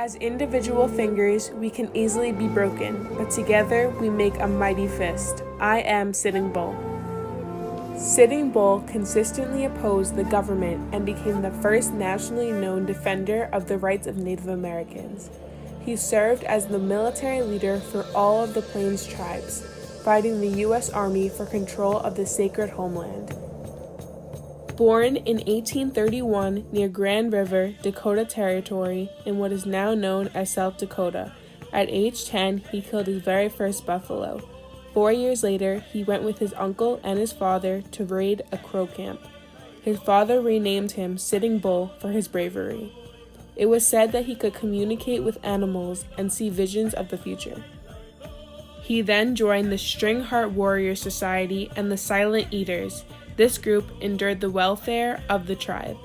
As individual fingers, we can easily be broken, but together we make a mighty fist. I am Sitting Bull. Sitting Bull consistently opposed the government and became the first nationally known defender of the rights of Native Americans. He served as the military leader for all of the Plains tribes, fighting the U.S. Army for control of the sacred homeland. Born in 1831 near Grand River, Dakota Territory, in what is now known as South Dakota, at age 10 he killed his very first buffalo. 4 years later, he went with his uncle and his father to raid a Crow camp. His father renamed him Sitting Bull for his bravery. It was said that he could communicate with animals and see visions of the future. He then joined the String Heart Warrior Society and the Silent Eaters. This group endured the welfare of the tribe.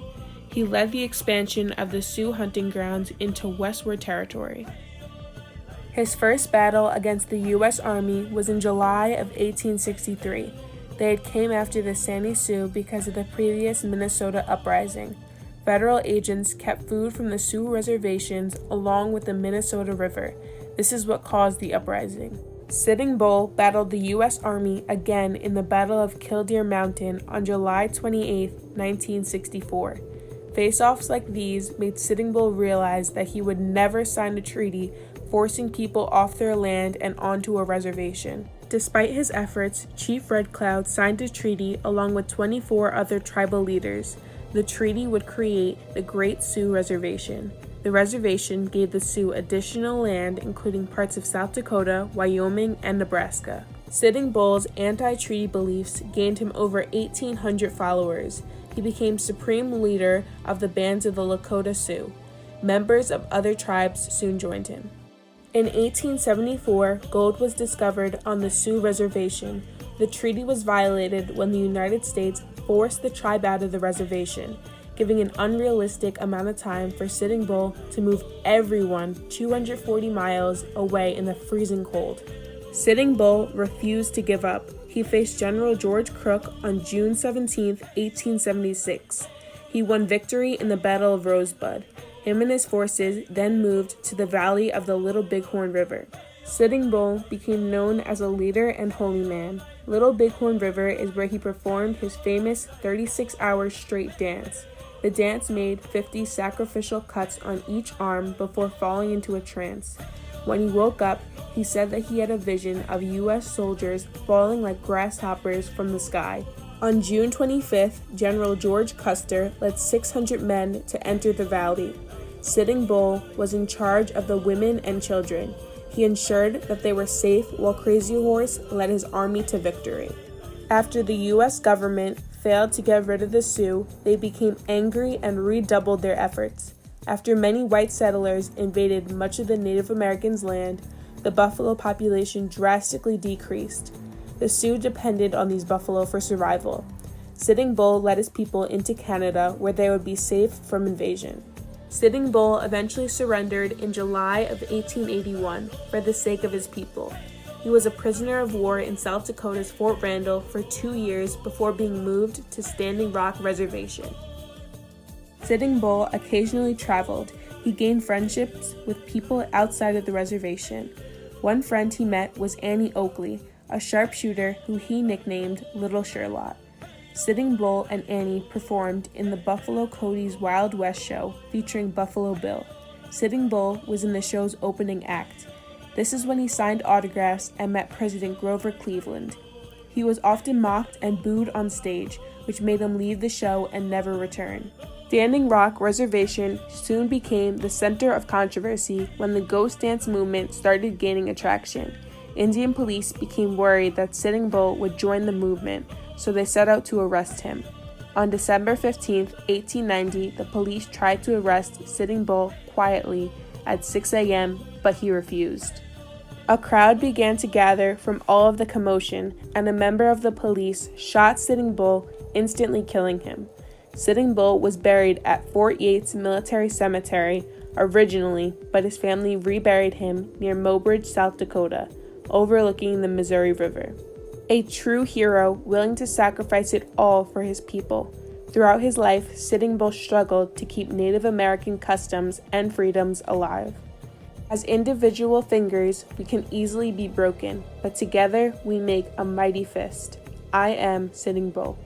He led the expansion of the Sioux hunting grounds into westward territory. His first battle against the U.S. Army was in July of 1863. They had came after the Sani Sioux because of the previous Minnesota uprising. Federal agents kept food from the Sioux reservations along with the Minnesota River. This is what caused the uprising. Sitting Bull battled the U.S. Army again in the Battle of Killdeer Mountain on July 28, 1964. Face-offs like these made Sitting Bull realize that he would never sign a treaty forcing people off their land and onto a reservation. Despite his efforts, Chief Red Cloud signed a treaty along with 24 other tribal leaders. The treaty would create the Great Sioux Reservation. The reservation gave the Sioux additional land, including parts of South Dakota, Wyoming, and Nebraska. Sitting Bull's anti-treaty beliefs gained him over 1,800 followers. He became supreme leader of the bands of the Lakota Sioux. Members of other tribes soon joined him. In 1874, gold was discovered on the Sioux reservation. The treaty was violated when the United States forced the tribe out of the reservation, giving an unrealistic amount of time for Sitting Bull to move everyone 240 miles away in the freezing cold. Sitting Bull refused to give up. He faced General George Crook on June 17, 1876. He won victory in the Battle of Rosebud. Him and his forces then moved to the valley of the Little Bighorn River. Sitting Bull became known as a leader and holy man. Little Bighorn River is where he performed his famous 36-hour straight dance. The dance made 50 sacrificial cuts on each arm before falling into a trance. When he woke up, he said that he had a vision of U.S. soldiers falling like grasshoppers from the sky. On June 25th, General George Custer led 600 men to enter the valley. Sitting Bull was in charge of the women and children. He ensured that they were safe while Crazy Horse led his army to victory. After the U.S. government failed to get rid of the Sioux, they became angry and redoubled their efforts. After many white settlers invaded much of the Native Americans' land, the buffalo population drastically decreased. The Sioux depended on these buffalo for survival. Sitting Bull led his people into Canada where they would be safe from invasion. Sitting Bull eventually surrendered in July of 1881 for the sake of his people. He was a prisoner of war in South Dakota's Fort Randall for 2 years before being moved to Standing Rock Reservation. Sitting Bull occasionally traveled. He gained friendships with people outside of the reservation. One friend he met was Annie Oakley, a sharpshooter who he nicknamed Little Sherlock. Sitting Bull and Annie performed in the Buffalo Cody's Wild West show featuring Buffalo Bill. Sitting Bull was in the show's opening act. This is when he signed autographs and met President Grover Cleveland. He was often mocked and booed on stage, which made him leave the show and never return. Standing Rock Reservation soon became the center of controversy when the ghost dance movement started gaining attraction. Indian police became worried that Sitting Bull would join the movement, so they set out to arrest him. On December 15, 1890, the police tried to arrest Sitting Bull quietly at 6 a.m., but he refused. A crowd began to gather from all of the commotion, and a member of the police shot Sitting Bull, instantly killing him. Sitting Bull was buried at Fort Yates Military Cemetery originally, but his family reburied him near Mobridge, South Dakota, overlooking the Missouri River. A true hero willing to sacrifice it all for his people. Throughout his life, Sitting Bull struggled to keep Native American customs and freedoms alive. As individual fingers, we can easily be broken, but together we make a mighty fist. I am Sitting Bull.